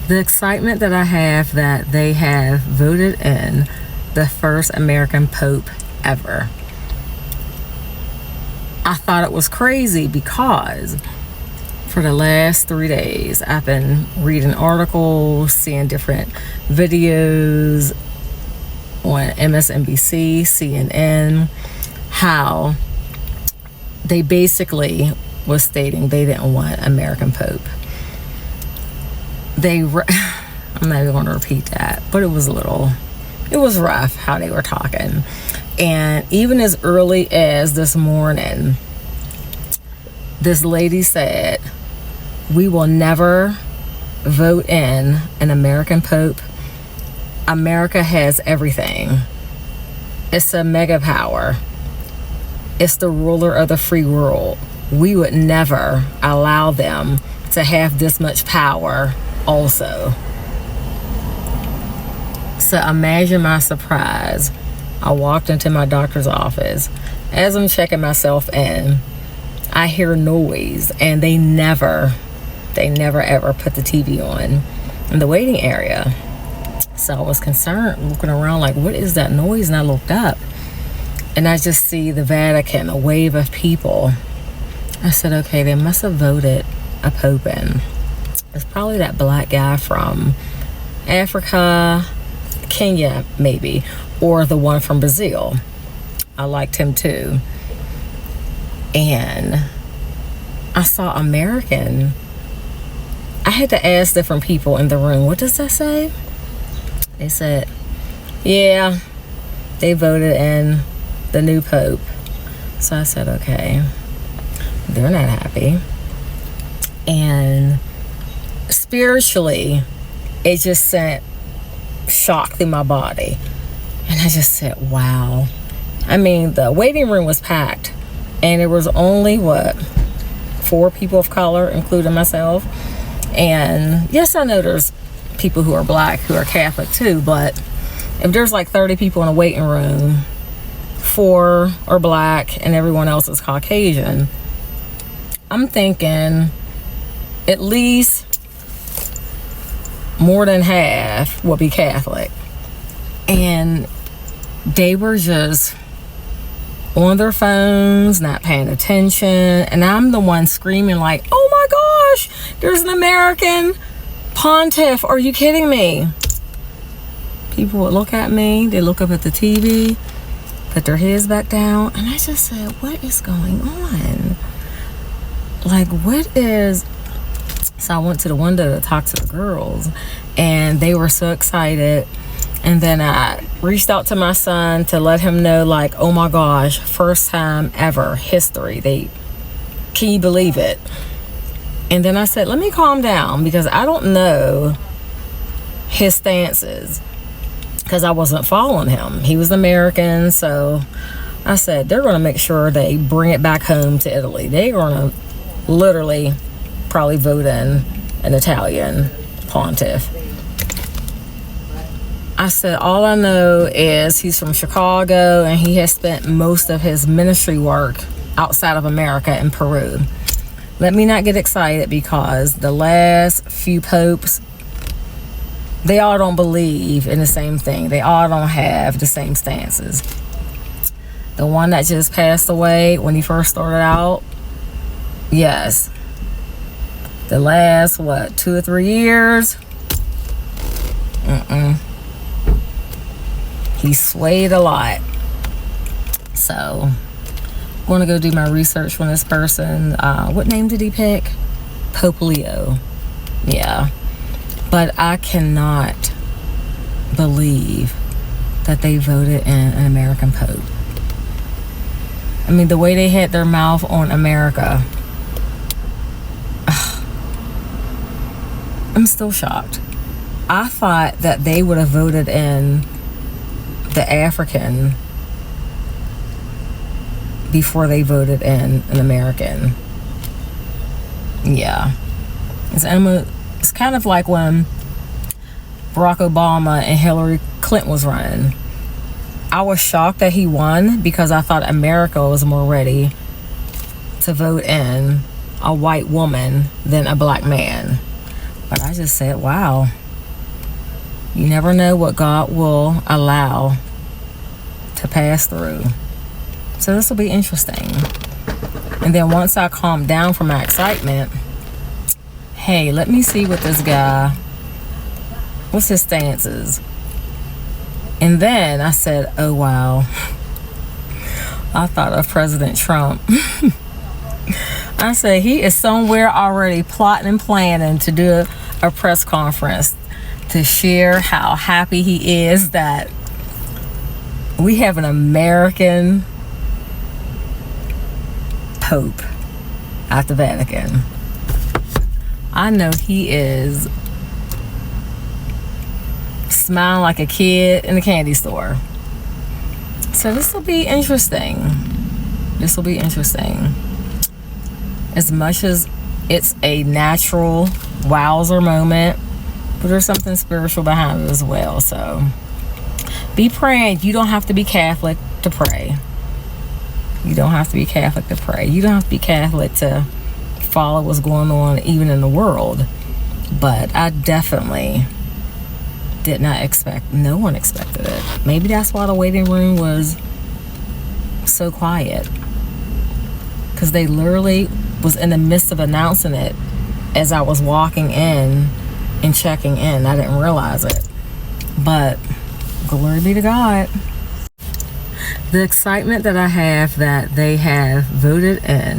The excitement that I have that they have voted in the first American Pope ever. I thought it was crazy because for the last 3 days, I've been reading articles, seeing different videos on MSNBC, CNN, how they basically was stating they didn't want American Pope. I'm not even going to repeat that, but it was rough how they were talking. And even as early as this morning, this lady said, we will never vote in an American Pope. America has everything. It's a mega power. It's the ruler of the free world. We would never allow them to have this much power also. So imagine my surprise. I walked into my doctor's office. As I'm checking myself in, I hear noise, and they never ever put the TV on in the waiting area. So I was concerned, looking around like, what is that noise? And I looked up, and I just see the Vatican, a wave of people. I said, okay, they must have voted a pope in. It's probably that black guy from Africa, Kenya maybe, or the one from Brazil. I liked him too. And I saw American. I had to ask different people in the room, what does that say? They said, yeah, they voted in the new pope. So I said, okay, they're not happy. And spiritually, it just sent shock through my body. And I just said, wow. I mean, the waiting room was packed, and there was only 4 people of color, including myself. And yes, I know there's people who are black who are Catholic too, but if there's like 30 people in a waiting room, 4 are black and everyone else is Caucasian, I'm thinking at least more than half will be Catholic. And they were just on their phones, not paying attention. And I'm the one screaming like, oh my gosh, there's an American pontiff. Are you kidding me? People would look at me. They look up at the TV, put their heads back down. And I just said, what is going on? Like, what is... So I went to the window to talk to the girls, and they were so excited. And then I reached out to my son to let him know, like, oh my gosh, first time ever, history. Can you believe it? And then I said, let me calm down, because I don't know his stances, because I wasn't following him. He was American, so I said, they're going to make sure they bring it back home to Italy. They're going to literally probably vote in an Italian pontiff. I said, all I know is he's from Chicago, and he has spent most of his ministry work outside of America in Peru. Let me not get excited, because the last few popes, they all don't believe in the same thing. They all don't have the same stances. The one that just passed away when he first started out, yes. The last, 2 or 3 years? He swayed a lot. So, I'm going to go do my research on this person. What name did he pick? Pope Leo. Yeah. But I cannot believe that they voted in an American Pope. I mean, the way they had their mouth on America... I'm still shocked. I thought that they would have voted in the African before they voted in an American. Yeah. It's kind of like when Barack Obama and Hillary Clinton was running. I was shocked that he won, because I thought America was more ready to vote in a white woman than a black man. But I just said, wow, you never know what God will allow to pass through. So this will be interesting. And then once I calm down from my excitement, hey, let me see what this guy, what's his stances. And then I said, oh wow, I thought of President Trump. I said, he is somewhere already plotting and planning to do a press conference to share how happy he is that we have an American Pope at the Vatican. I know he is smiling like a kid in the candy store. So this will be interesting. This will be interesting. As much as it's a natural wowzer moment, but there's something spiritual behind it as well. So be praying. You don't have to be Catholic to pray. You don't have to be Catholic to pray. You don't have to be Catholic to follow what's going on even in the world. But I definitely did not expect, no one expected it. Maybe that's why the waiting room was so quiet. Because they literally was in the midst of announcing it as I was walking in and checking in. I didn't realize it. But glory be to God. The excitement that I have that they have voted in